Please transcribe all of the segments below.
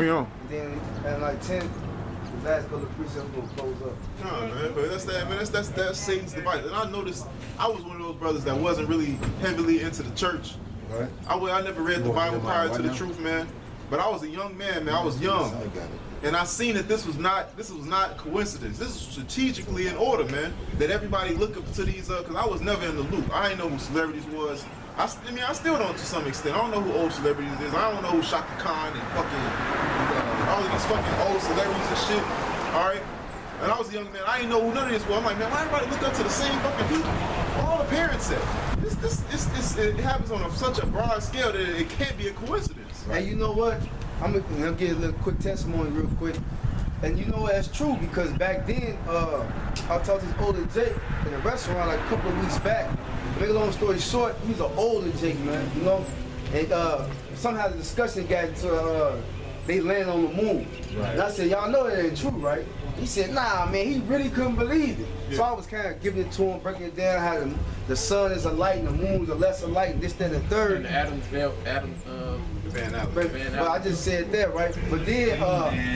We on. And then at like 10, the last couple of precepts gonna close up. No, man, but that's Satan's device. And I noticed I was one of those brothers that wasn't really heavily into the church. Right. I never read the Bible prior to the truth, man. But I was a young man, man. I was young. And I seen that this was not coincidence. This is strategically in order, man. That everybody look up to these, cause I was never in the loop. I didn't know who celebrities was. I mean, I still don't to some extent. I don't know who old celebrities is. I don't know who Shaka Khan and fucking all of these fucking old celebrities and shit. All right. And I was a young man. I didn't know who none of this was. I'm like, man, why everybody look up to the same fucking people? All the parents said. It happens on such a broad scale that it can't be a coincidence. Right? And you know what? I'm gonna give a little quick testimony real quick. And you know what, that's true because back then, I talked to this older Jake in a restaurant like a couple of weeks back. To make a long story short, he's an older Jake, man, you know? And somehow the discussion got into they land on the moon. Right. And I said, y'all know that ain't true, right? He said, nah, man, he really couldn't believe it. Yeah. So I was kind of giving it to him, breaking it down, how the sun is a light and the moon is a lesser light, and this, that, and the third. And the Van Allen. But I just said that, right? But then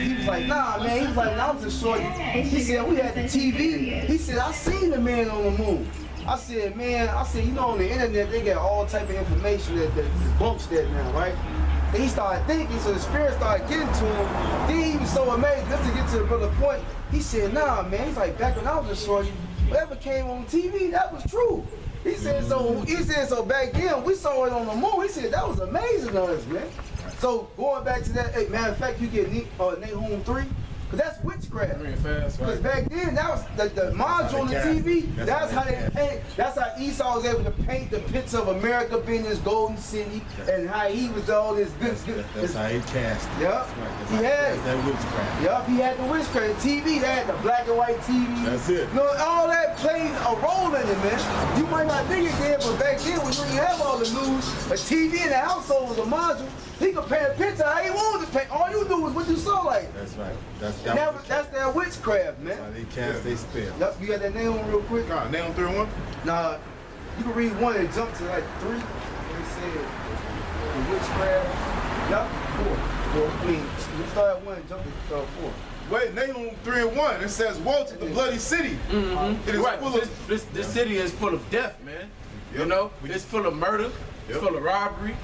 he was like, nah, man. He was like, I was just short. He said, we had the TV. He said, I seen the man on the moon. I said, man, you know, on the internet, they get all type of information that debunks that now, right? And he started thinking, so the spirit started getting to him. Then he was so amazed, just to get to the brother point, he said, nah, man. He's like, back when I was a short, whatever came on TV, that was true. He said, so back then, we saw it on the moon. He said, that was amazing to us, man. So going back to that, hey, matter of fact, you get Nahum 3, because that's witchcraft. Because back then, that was the module on the TV, that's how they paint, that's how Esau was able to paint the picture of America being this golden city, and how he was all this good. That's how he cast it. Yep. He had that witchcraft. Yep, he had the witchcraft. The TV, they had the black and white TV. That's it. No, all that played a role in it, man. You might not think it did, but back then, when you didn't have all the news, a TV in the household was a module. He could paint a picture how he wanted to paint. All you do was what you saw like. That's right. That's that witchcraft, man. That's how they cast they spell. Yep, you got that name on real quick? God, Nahum 3 and 1? Nah, you can read 1 and jump to like 3. They said the witchcraft. Yep, 4. I mean, we start at 1 and jump to 4. Wait, Nahum 3 and 1, it says, woe to the bloody city. Mm-hmm. It is full of... This city is full of death, man. Yep. You know, it's full of murder, it's full of robbery.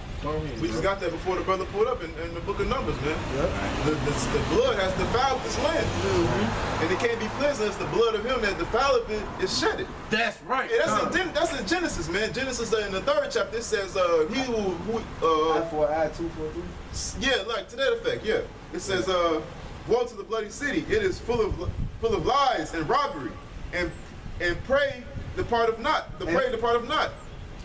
We just got that before the brother pulled up in the book of Numbers, man. Yep. The blood has defiled this land. Mm-hmm. And it can't be cleansed unless the blood of him that defiled it is shedded. That's right. Yeah, that's in Genesis, man. Genesis in the 3rd chapter, it says, he who I for I, 2 for 3? Yeah, like to that effect, yeah. It says, woe to the bloody city. It is full of lies and robbery. And prey departeth not. The prey departeth not.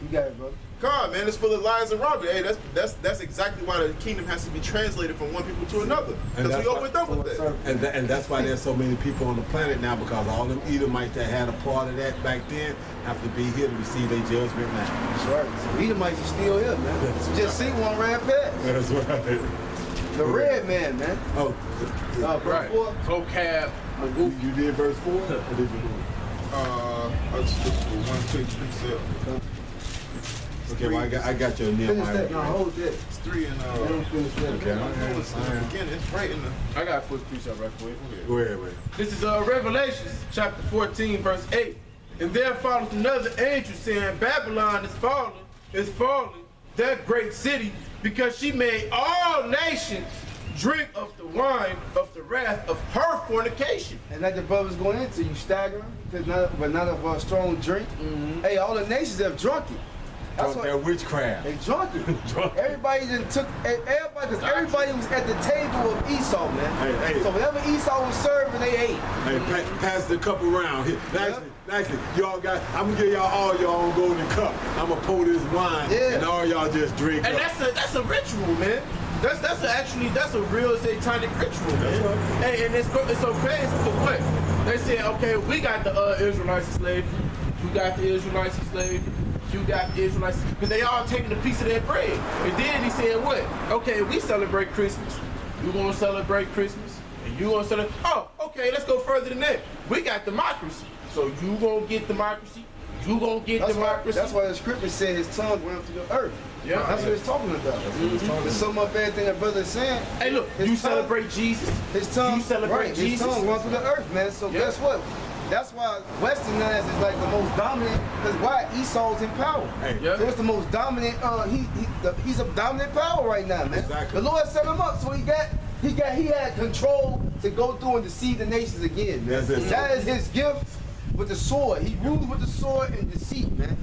You got it, brother. God, man, it's full of lies and robbery. Hey, that's exactly why the kingdom has to be translated from one people to another. Because we opened up with that. And that's why there's so many people on the planet now, because all them Edomites that had a part of that back then have to be here to receive their judgment now. That's right. So Edomites are still here, man. Just see one ran past. That's right. The red man, man. Oh, right. 4. Vocab. You did verse 4? Or did you do it? I just looked for 1 quick precept. Okay, well, I got your Finish Nehemiah. that. No, hold that. It's 3 and Finish that. Okay, again, it's right in the... I got a quick precept right for you. Go ahead, man. This is Revelations chapter 14, verse 8. And there followed another angel saying, Babylon is fallen, that great city, because she made all nations drink of the wine of the wrath of her fornication. And like the brother's going into, you staggering, but not of a strong drink. Mm-hmm. Hey, all the nations have drunk it. That's that witchcraft. They drunk it. Everybody just took, because everybody was at the table of Esau, man. Hey. So whatever Esau was serving, they ate. Hey, pass the cup around. Nicely, y'all got, I'm gonna give y'all all your own golden cup. I'm gonna pour this wine, and all y'all just drink and up. that's a ritual, man. That's a real satanic ritual, man. Right. Hey, and it's so crazy because what? They said, okay, we got the Israelites in slavery. You got the Israelites in slavery. You got the Israelites, because they all taking a piece of their bread. And then he said, what? Okay, we celebrate Christmas. You gonna celebrate Christmas, and you gonna celebrate, oh, okay, let's go further than that. We got democracy. So you gonna get democracy, You gonna get democracy. That's why the scripture said his tongue went up to the earth. Yeah. That's what it's talking about. To sum up everything that brother is saying. Hey, look, you celebrate Jesus. His tongue, you celebrate Jesus. His tongue went to the earth, man. So guess what? That's why Westernized is like the most dominant. Because why? Esau's in power. Hey. Yeah. So it's the most dominant. He's a dominant power right now, man. Exactly. The Lord set him up, so he had control to go through and deceive the nations again, man. That is his gift with the sword. He ruled with the sword and deceit, man.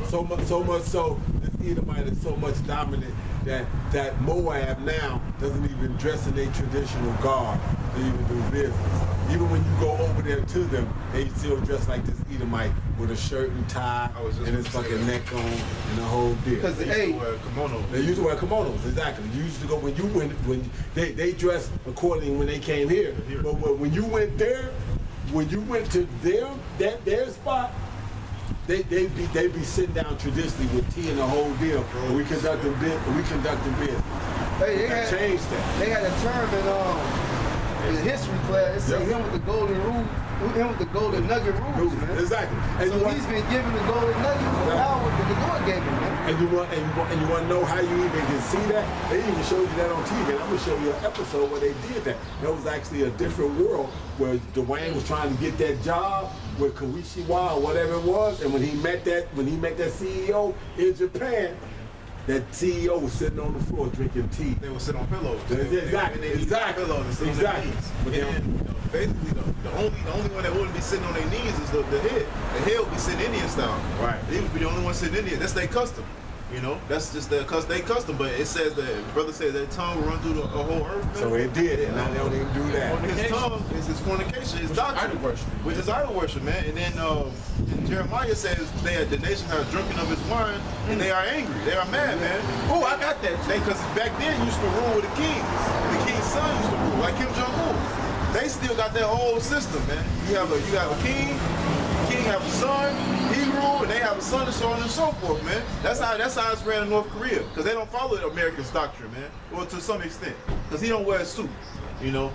So much so this Edomite is so much dominant that Moab now doesn't even dress in their traditional garb to even do business. Even when you go over there to them, they still dress like this Edomite with a shirt and tie and his fucking neck on and the whole deal. Because They used to wear kimonos. They used to wear kimonos, exactly. You used to go when they dressed accordingly when they came here. But when you went there, when you went to their spot, they be sitting down traditionally with tea and the whole deal. And we conducting business. Hey, They changed that. They had a term in history class. It said him with the golden rule, him with the golden nugget rules, man. Exactly. And so he's been given the golden nugget for power that the Lord gave him, man. And you want to know how you even can see that? They even showed you that on TV. And I'm gonna show you an episode where they did that. That was actually a different world where Dwayne was trying to get that job with Kawishiwa or whatever it was. And when he met that CEO in Japan, that CEO was sitting on the floor drinking tea. They would sit on pillows. Exactly. Pillows and sit on their knees. But then, basically, the only one that wouldn't be sitting on their knees is the head. The head would be sitting Indian style. Right. They would be the only one sitting Indian. That's their custom. You know, that's just their custom. But it says that brother said that tongue will run through the whole earth. Man. So it did, and now they don't even do that. On his tongue is his fornication, his doctrine, which is idol worship, man. And then Jeremiah says the nation are drinking of his wine, and they are angry. They are mad, man. Oh, I got that. Because back then you used to rule with the kings. The king's son used to rule, like Kim Jong-un. They still got that whole system, man. You have a king have a son, he rule, and they have a son, and so on and so forth, man. That's how it's ran in North Korea, because they don't follow the American's doctrine, man. Well, to some extent, because he don't wear a suit, you know.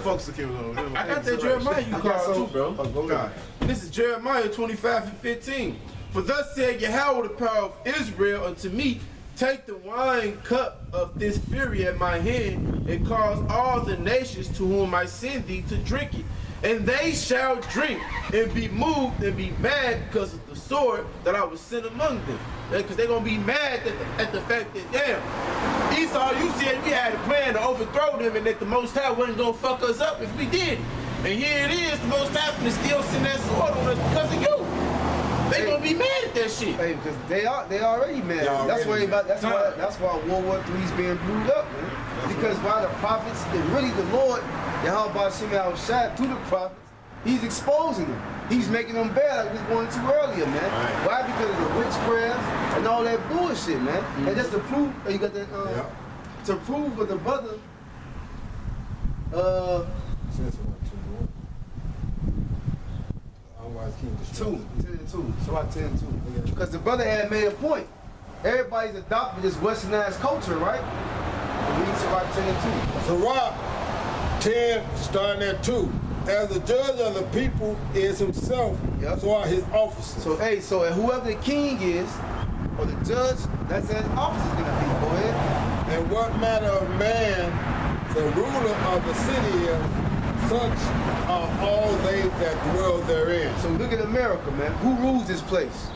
Folks that came on. I got that Jeremiah you called too, bro. God. This is Jeremiah 25:15. For thus said Yahweh, the power of Israel, unto me, take the wine cup of this fury at my hand, and cause all the nations to whom I send thee to drink it. And they shall drink and be moved and be mad because of the sword that I was sent among them. Because they're going to be mad at the fact that, damn, Esau, you said we had a plan to overthrow them and that the Most High wasn't going to fuck us up if we did. And here it is, the Most High finna still send that sword on us because of you. They gonna be mad at that shit. Hey, because they already mad. That's why World War III is being brewed up, man. Because why the prophets and really the Lord, Yahweh Shem Shad through the prophets, he's exposing them. He's making them bad like we was going to earlier, man. Right. Why? Because of the witchcraft and all that bullshit, man. And just to prove, you got that to prove with the brother. Two. So about 10-2. Because the brother had made a point. Everybody's adopted this westernized culture, right? We need to about 10-2. So Rob, 10 starting at 2. As the judge of the people is himself, so are his officers. So whoever the king is, or the judge, that's his officer's gonna be. Go ahead. And what manner of man the ruler of the city is, such are all they that dwell therein. So look at America, man. Who rules this place?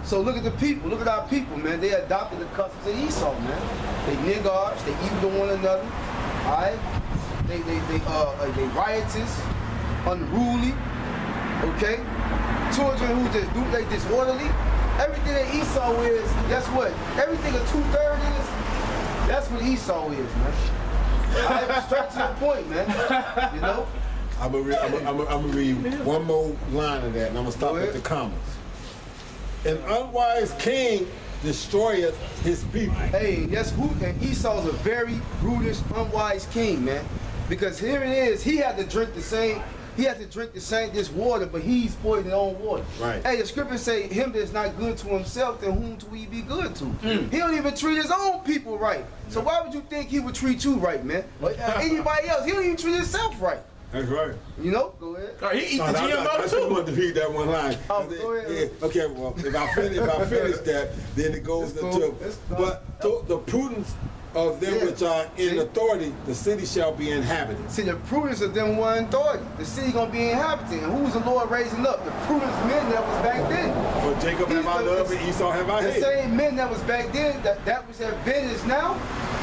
So look at the people. Look at our people, man. They adopted the customs of Esau, man. They niggards. They evil to one another. All right. They riotous, unruly. Okay. Children who just do they disorderly. Everything that Esau is, guess what? Everything a 2/3 is, that's what Esau is, man. Right, straight to the point, man. You know? I'm gonna read one more line of that, and I'm gonna stop at the commas. An unwise king destroyeth his people. Hey, that's who, and Esau's a very brutish, unwise king, man. Because here it is, he had to drink this water, but he's pouring his own water. Right. Hey, the scriptures say, him that's not good to himself, then whom do he be good to? He don't even treat his own people right. So why would you think he would treat you right, man? Or anybody else? He don't even treat himself right. That's right. You know, go ahead. He eat the I GMO just too. wanted to read that one line. Oh, go ahead. Yeah, okay, well, if I finish that, then it goes It's into, cool. It's cool. but the prudence of them Yeah. which are in See? authority, the city shall be inhabited. See, the prudence of them were in authority. The city gonna be inhabited. And who was the Lord raising up? The prudence men that was back then. For Jacob have I loved, and Esau have I The hated. same men that was back then, that was have been is now.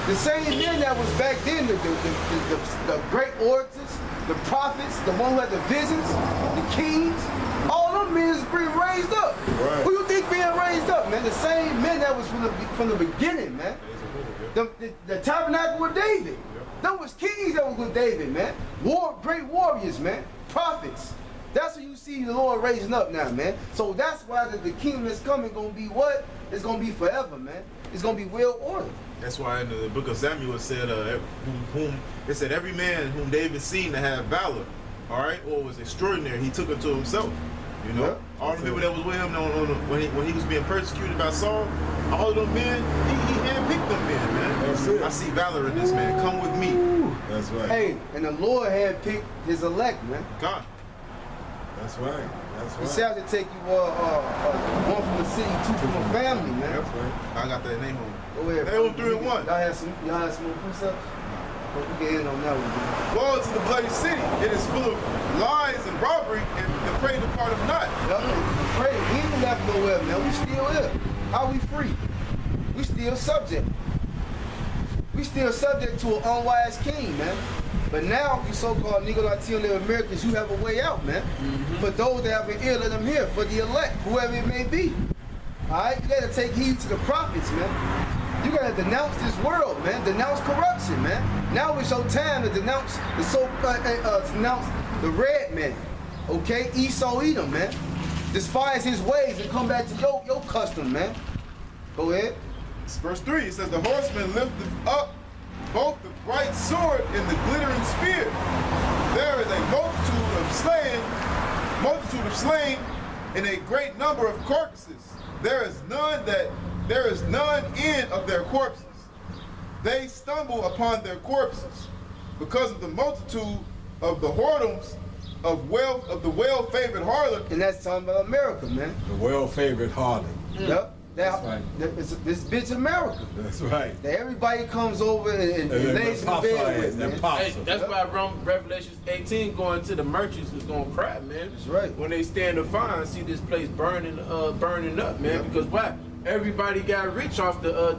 The same men that was back then, the great orators, the prophets, the one who had the visions, the kings, all them men is being raised up. Right. Who you think being raised up, man? The same men that was from the beginning, man. The tabernacle with David. Them was kings that was with David, man. Great warriors, man. Prophets. That's what you see the Lord raising up now, man. So that's why the kingdom that's coming gonna be what? It's gonna be forever, man. It's gonna be well ordered. That's why in the book of Samuel it said, it said every man whom David seen to have valor, all right, or was extraordinary, he took it to himself. You know, Yeah. all the people that was with him when he was being persecuted by Saul, all of them men, he handpicked them men, man. That's it. I see valor in this man. Come with me, That's right. Hey, and the Lord had picked his elect, man. God. That's right. That's He right. said to take you one from the city, two from a family, man. That's right. I got that name on. Go ahead. They on 3 and 1. Y'all had some precepts? But we can end on that one, man. Woe to the bloody city. It is full of lies and robbery, and the prey departeth not. Yup, pray. We ain't left nowhere, man. We still here. How we free? We still subject. We still subject to an unwise king, man. But now, you so-called Negro Latino Americans, you have a way out, man. For those that have an ear, let them hear. For the elect, whoever it may be. All right? You got to take heed to the prophets, man. You got to denounce this world, man. Denounce corruption, man. Now it's your time to denounce denounce the red man. Okay? Esau Edom, man. Despise his ways and come back to your custom, man. Go ahead. Verse 3, it says, the horseman lifted up both the bright sword and the glittering spear. There is a multitude of slain, and a great number of carcasses. There is none end of their corpses. They stumble upon their corpses because of the multitude of the whoredoms of the well-favored harlot. And that's talking about America, man. The well-favored harlot. Yep. That's right. This bitch America. That's right. That everybody comes over and lays in the bed with, man. Hey, that's why Revelation 18 going to the merchants is gonna cry, man. That's right. When they stand to find, see this place burning up, man. Yeah. Because why? Everybody got rich off the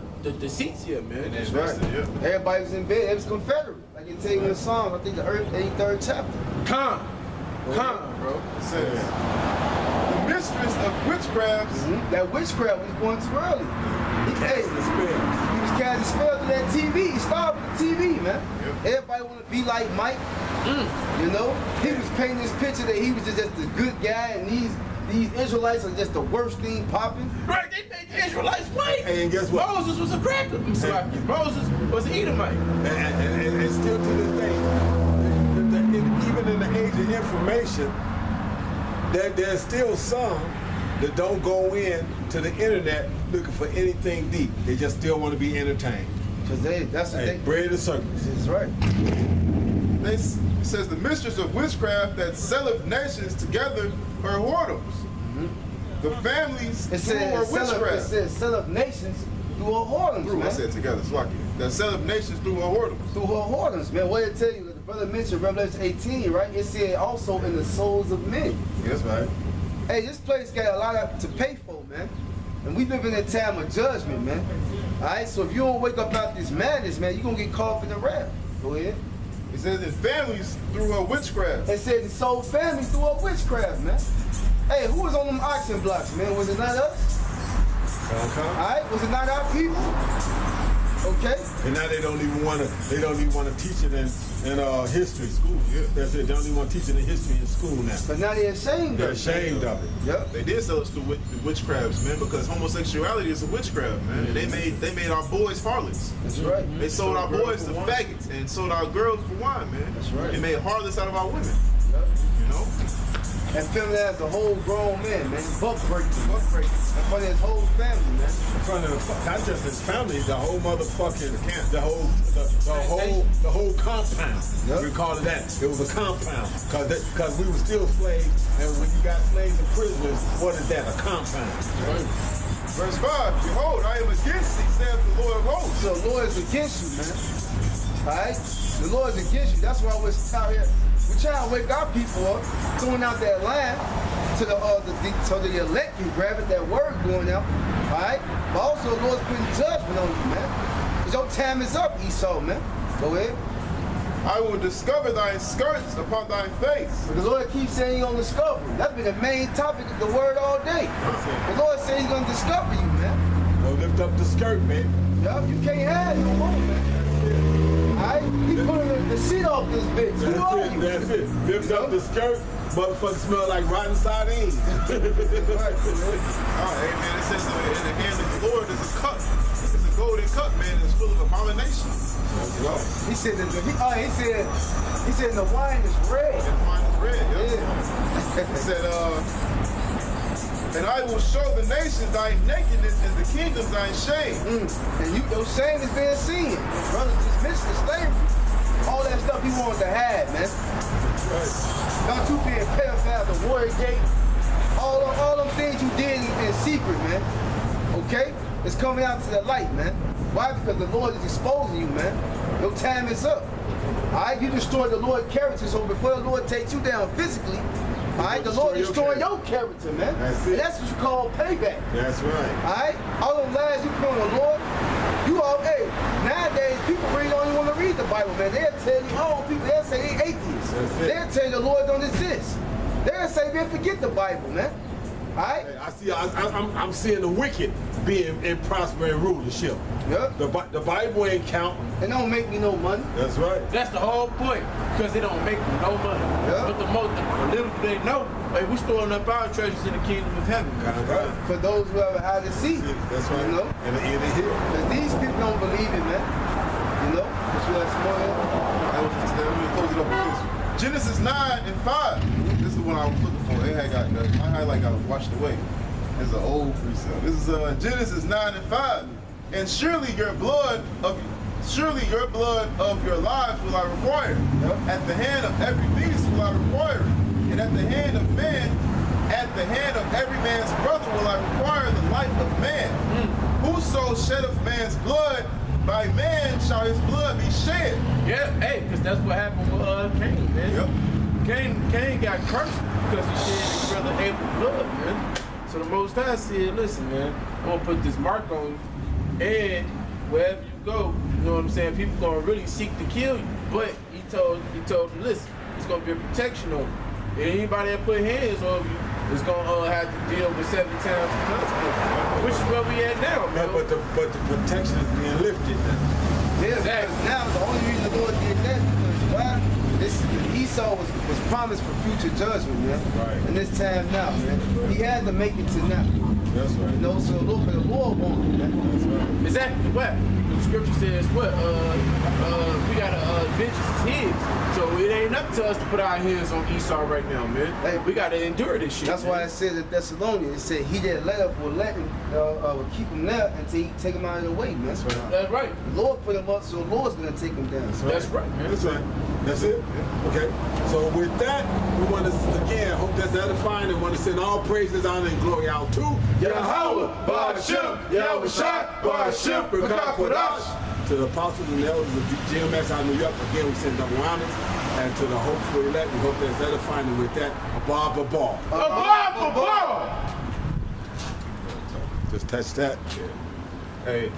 seats here, man. That's right. Yeah. Everybody was in bed. It was Confederate. Like it tell you in the Psalms, I think the 83rd chapter. Come, bro. It says, the mistress of witchcrafts. That witchcraft was going too early. He was casting spells to that TV. He started with the TV, man. Yep. Everybody want to be like Mike. You know? He was painting this picture that he was just a good guy and these Israelites are just the worst thing popping. Right, they made the Israelites white. And guess what? Moses was a cracker. Moses was an Edomite. And still to this day, even in the age of information, there's still some that don't go in to the internet looking for anything deep. They just still want to be entertained. Because that's what they... Bread and circus. That's right. It says the mistress of witchcraft that selleth nations together her whoredoms. The families It through her witchcraft. says sell up nations through her whoredoms, Through, man. I said together, Swaki. That selleth nations through her whoredoms. Through her whoredoms, man. What did it tell you? The brother mentioned Revelation 18, right? It said also in the souls of men. That's right. Hey, this place got a lot to pay for, man. And we live in a time of judgment, man. All right, so if you don't wake up out this madness, man, you're going to get caught up in the wrath. Go ahead. It says in families through her witchcraft. It said the soul families through her witchcraft, man. Hey, who was on them oxen blocks, man? Was it not us? All right, was it not our people? Okay. And now they don't even want to teach it in history school. Yeah. That's it. They don't even want to teach it in history in school now. But now they're ashamed They're of it. ashamed of it. Yep. They did sell us through witchcrafts, man, because homosexuality is a witchcraft, man. And they made our boys harlots. That's right. They sold our boys to faggots and sold our girls for wine, man. That's right. They made harlots out of our women. Yep. You know? and filming it as a whole grown man, man. Buck breaking. In front of his whole family, man. In front of not just his family, the whole motherfucking camp, the whole compound. Yep. We call it that. It was a compound because we were still slaves, and when you got slaves and prisoners, what is that? A compound. Right. Verse 5, behold, I am against thee, saith the Lord of hosts. So the Lord is against you, man. Alright? The Lord is against you. That's why we're out here. We're trying to wake our people up, throwing out that line so the elect can grab it, that word going out. Alright? But also the Lord's putting judgment on you, man. Because your time is up, Esau, man. Go ahead. I will discover thine skirts upon thine face. But the Lord keeps saying he's going to discover you. That's been the main topic of the word all day. The Lord said he's going to discover you, man. Go lift up the skirt, man. Yup, you can't hide no more, man. Alright? He pulling the seat off this bitch. Who are you? That's it. Lift up the skirt. Motherfucker smell like rotten sardines. Right, amen. It says in the hand of the Lord is a cup. It's a golden cup, man. It's full of abominations. He said he said the wine is red. And wine is red. Yeah. He said, and I will show the nations thy nakedness and the kingdoms thy shame. And your shame is being seen. Brothers dismissing slavery. All that stuff he wanted to have, man. Right. Y'all two being pedophiles, the warrior gate. All them things you did in secret, man. Okay? It's coming out to the light, man. Why? Because the Lord is exposing you, man. Your time is up. Alright, you destroyed the Lord's character, so before the Lord takes you down physically, alright, the Lord destroy your character, man. That's it. And that's what you call payback. That's right. Alright? All them lies you put on the Lord, you all, hey, nowadays people really don't even want to read the Bible, man. They'll tell you, they'll say they atheists. They'll tell you the Lord don't exist. They'll say, man, forget the Bible, man. Alright? I'm seeing the wicked being in prospering rulership. Yep. The Bible ain't counting. It don't make me no money. That's right. That's the whole point, because it don't make them no money. Yeah. But the little they know, hey, we storing up our treasures in the kingdom of heaven. Right. For those who ever had to see. That's right. You know? And the end of here. Because these people don't believe it, man. You know? But you like some more? Let me close it up with this. Genesis 9 and 5. This is the one I was looking for. It had got my highlight got washed away. It's an old precept. This is Genesis 9 and 5. And surely your blood of your lives will I require. Yep. At the hand of every beast will I require it. And at the hand of every man's brother will I require the life of man. Whoso sheddeth man's blood, by man shall his blood be shed. Yeah, hey, because that's what happened with Cain, man. Yep. Cain got cursed because he shed his brother Abel's blood, man. So the Most High said, listen, man, I'm going to put this mark on you, and wherever you go, you know what I'm saying, people going to really seek to kill you. But he told them, listen, it's going to be a protection on you. And anybody that put hands on you is going to have to deal with 7 times the consequences, which is where we at now, man. But the protection is being lifted now. Yeah, Exactly. now the only reason the Lord did that is because why? Esau was promised for future judgment, man. Right. And this time now, man. He had to make it to now. That's right. You know, so look, the Lord wanted, man. That's right. Exactly what? The scripture says what? We gotta vengeance is his. So it ain't up to us to put our hands on Esau right now, man. Hey, we gotta endure this shit. That's man. why it said that Thessalonians, it said he that let up will let him, will keep him there until he take him out of the way, man. That's right. That's right. The Lord put him up, so the Lord's gonna take him down. That's right, man. That's right. That's it. Okay. So with that, we want to again hope that's edifying and want to send all praises, honor, and glory out to Yahweh, Ba'ashem, Yahweh Shai, Ba'ashem, B'Kakwadash. To the apostles and elders of GMX out of New York, again we send double honors. And to the hopeful elect, we hope that's edifying. And with that, a bar. Just touch that. Hey.